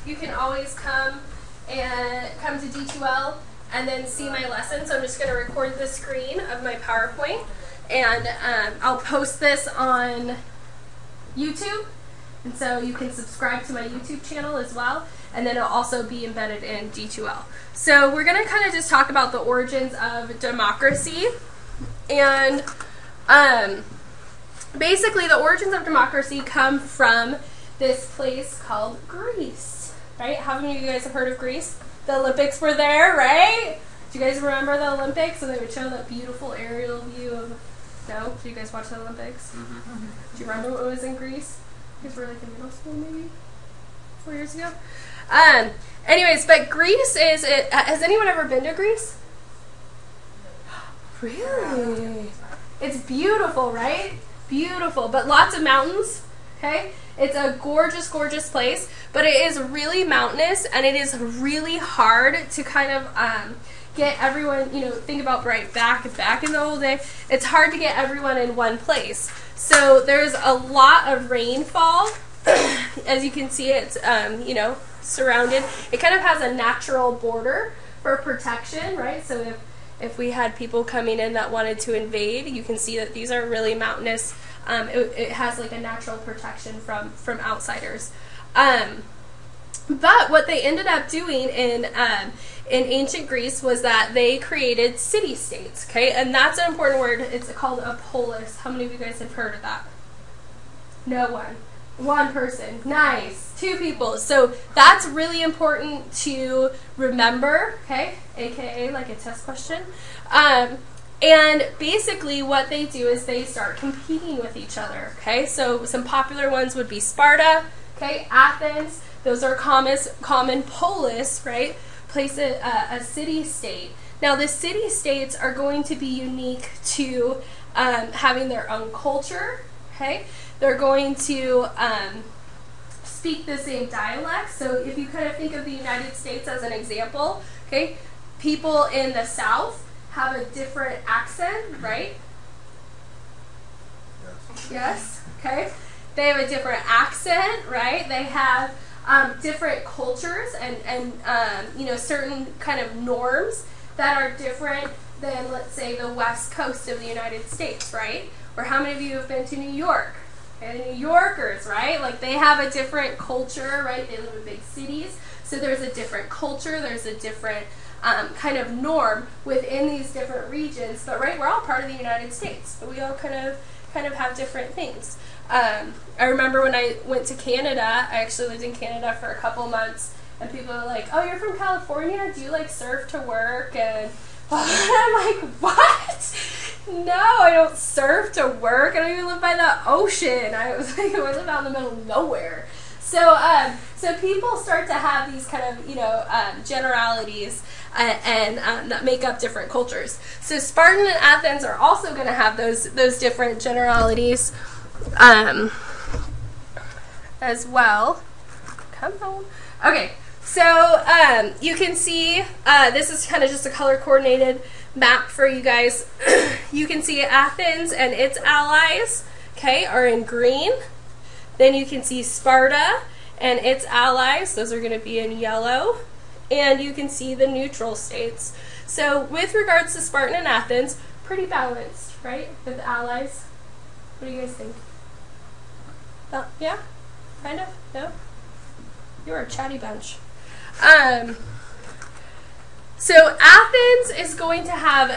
you can always come to D2L and then see my lesson. So I'm just going to record the screen of my PowerPoint, and I'll post this on YouTube, and so you can subscribe to my YouTube channel as well, and then it'll also be embedded in D2L. So we're going to kind of just talk about the origins of democracy, and basically the origins of democracy come from this place called Greece, right? How many of you guys have heard of Greece? The Olympics were there, right? Do you guys remember the Olympics? And they would show that beautiful aerial view of... No? Do you guys watch the Olympics? Mm-hmm. Do you remember what was in Greece? You guys were like in middle school maybe 4 years ago? Anyways, but Greece is... has anyone ever been to Greece? Really? It's beautiful, right? Beautiful, but lots of mountains, okay? It's a gorgeous, gorgeous place, but it is really mountainous, and it is really hard to kind of get everyone, think about back in the old day, it's hard to get everyone in one place. So there's a lot of rainfall. As you can see, it's, surrounded. It kind of has a natural border for protection, right? So if we had people coming in that wanted to invade, you can see that these are really mountainous. It has like a natural protection from outsiders. But what they ended up doing in ancient Greece was that they created city-states, okay? And that's an important word. It's called a polis. How many of you guys have heard of that? No one. One person. Nice. 2 people. So that's really important to remember, okay? AKA like a test question. And basically what they do is they start competing with each other, okay? So some popular ones would be Sparta, okay? Athens. Those are common polis, right? Place a city-state. Now the city-states are going to be unique to having their own culture, okay? They're going to speak the same dialect. So if you kind of think of the United States as an example, okay? People in the South have a different accent, right? Yes? Okay. They have a different accent, right? They have different cultures and certain kind of norms that are different than, let's say, the West Coast of the United States, right? Or how many of you have been to New York? And New Yorkers, right? Like they have a different culture, right? They live in big cities. So there's a different culture, there's a different kind of norm within these different regions. But right, we're all part of the United States, but we all kind of have different things. I remember when I went to Canada, I actually lived in Canada for a couple months, and people are like, "Oh, you're from California? Do you like surf to work?" And I'm like, "What? No, I don't surf to work. I don't even live by the ocean." I was like, I live out in the middle of nowhere. So people start to have these kind of, generalities that make up different cultures. So Spartan and Athens are also going to have those different generalities as well. Come on. Okay, so you can see this is kind of just a color-coordinated map for you guys. You can see Athens and its allies, okay, are in green. Then you can see Sparta and its allies. Those are going to be in yellow. And you can see the neutral states. So with regards to Spartan and Athens, pretty balanced, right, with allies. What do you guys think? Yeah? Kind of? No? You're a chatty bunch. So Athens is going to have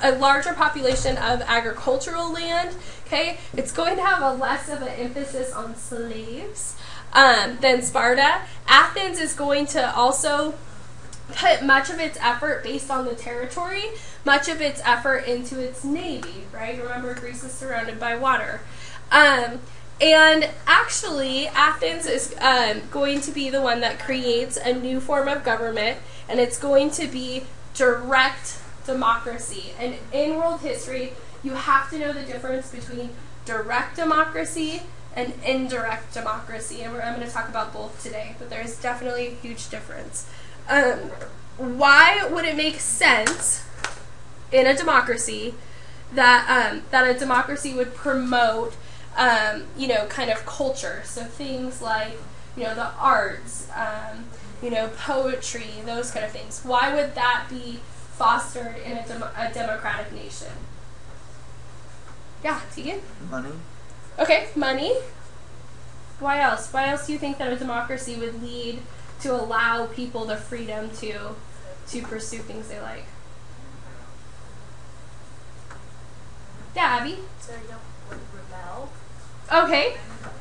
a larger population of agricultural land. Okay, it's going to have a less of an emphasis on slaves than Sparta. Athens is going to also put much of its effort based on the territory, much of its effort into its navy, right? Remember, Greece is surrounded by water. And actually, Athens is going to be the one that creates a new form of government, and it's going to be direct democracy. And in world history, you have to know the difference between direct democracy and indirect democracy. And I'm going to talk about both today, but there's definitely a huge difference. Why would it make sense in a democracy that a democracy would promote kind of culture? So things like the arts, poetry, those kind of things. Why would that be fostered in a democratic nation? Yeah, Tegan? Money. Okay, money. Why else? Why else do you think that a democracy would lead to allow people the freedom to pursue things they like? Yeah, Abby? So you don't rebel. Okay,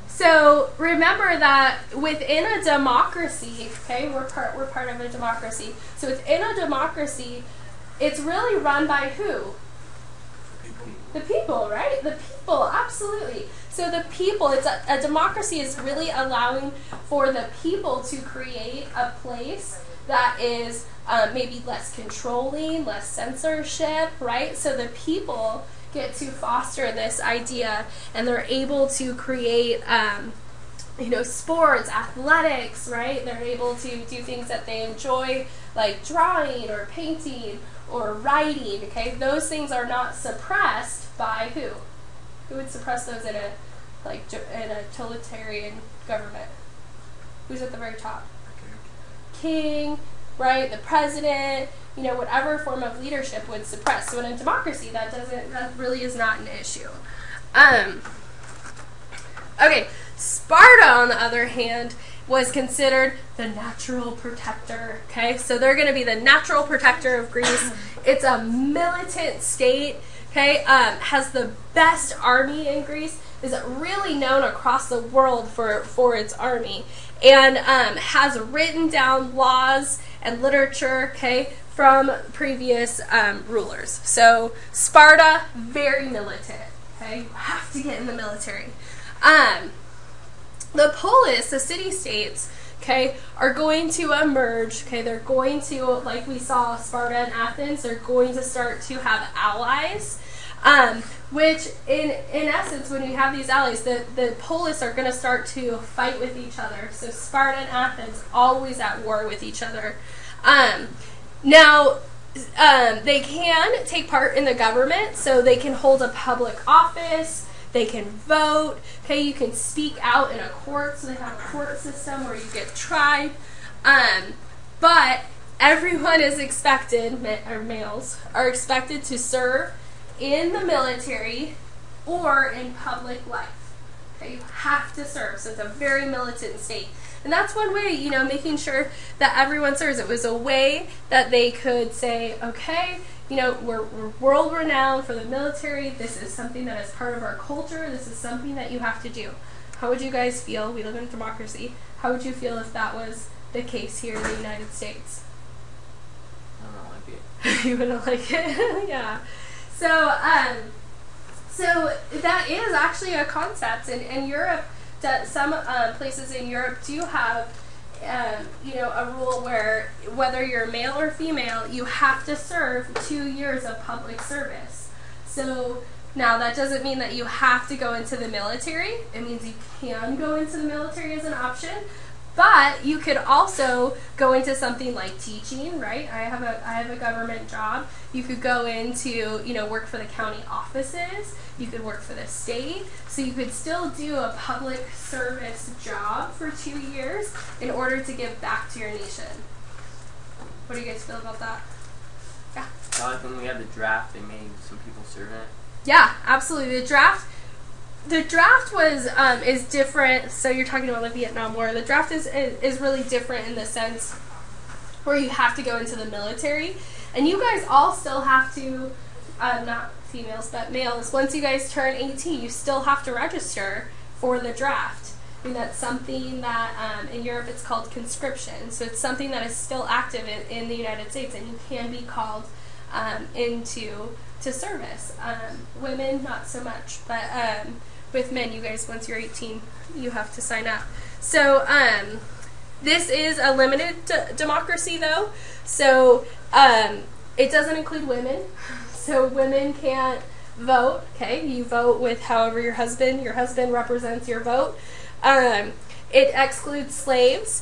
so remember that within a democracy, okay, we're part of a democracy. So within a democracy, it's really run by who? The people, right? The people, absolutely. So the people, a democracy is really allowing for the people to create a place that is maybe less controlling, less censorship, right? So the people get to foster this idea, and they're able to create, sports, athletics, right? They're able to do things that they enjoy, like drawing or painting or writing, okay? Those things are not suppressed by who? Who would suppress those in a totalitarian government? Who's at the very top? King, right? The president, whatever form of leadership would suppress. So in a democracy, that really is not an issue. Okay, Sparta, on the other hand, was considered the natural protector. Okay, so they're going to be the natural protector of Greece. It's a militant state. Okay, has the best army in Greece. Is really known across the world for its army, and has written down laws and literature, okay, from previous rulers. So Sparta, very militant. Okay, you have to get in the military. The polis, the city-states, okay, are going to emerge. Okay, they're going to, like we saw Sparta and Athens, they're going to start to have allies. Which, in essence, when you have these allies, the polis are going to start to fight with each other. So Sparta and Athens, always at war with each other. Now, they can take part in the government, so they can hold a public office, they can vote, okay, you can speak out in a court, so they have a court system where you get tried. But everyone is expected, or males, are expected to serve in the military or in public life. Okay, you have to serve, so it's a very militant state. And that's one way, making sure that everyone serves. It was a way that they could say, okay, we're world renowned for the military. This is something that is part of our culture. This is something that you have to do. How would you guys feel? We live in a democracy. How would you feel if that was the case here in the United States? I don't like it. You wouldn't like it? Yeah. So that is actually a concept. In Europe, that some places in Europe do have, a rule where whether you're male or female, you have to serve 2 years of public service. So now that doesn't mean that you have to go into the military. It means you can go into the military as an option. But you could also go into something like teaching, right? I have a government job. You could go into, work for the county offices. You could work for the state. So you could still do a public service job for 2 years in order to give back to your nation. What do you guys feel about that? Yeah. I like when we had the draft, they made some people serve in it. Yeah, absolutely. The draft was is different. So you're talking about the Vietnam War. The draft is really different in the sense where you have to go into the military, and you guys all still have to, not females but males. Once you guys turn 18, you still have to register for the draft. I mean, that's something that in Europe it's called conscription. So it's something that is still active in the United States, and you can be called into service. Women, not so much, but with men, you guys, once you're 18, you have to sign up. So this is a limited democracy, though. So it doesn't include women. So women can't vote. Okay, you vote with however your husband represents your vote. It excludes slaves.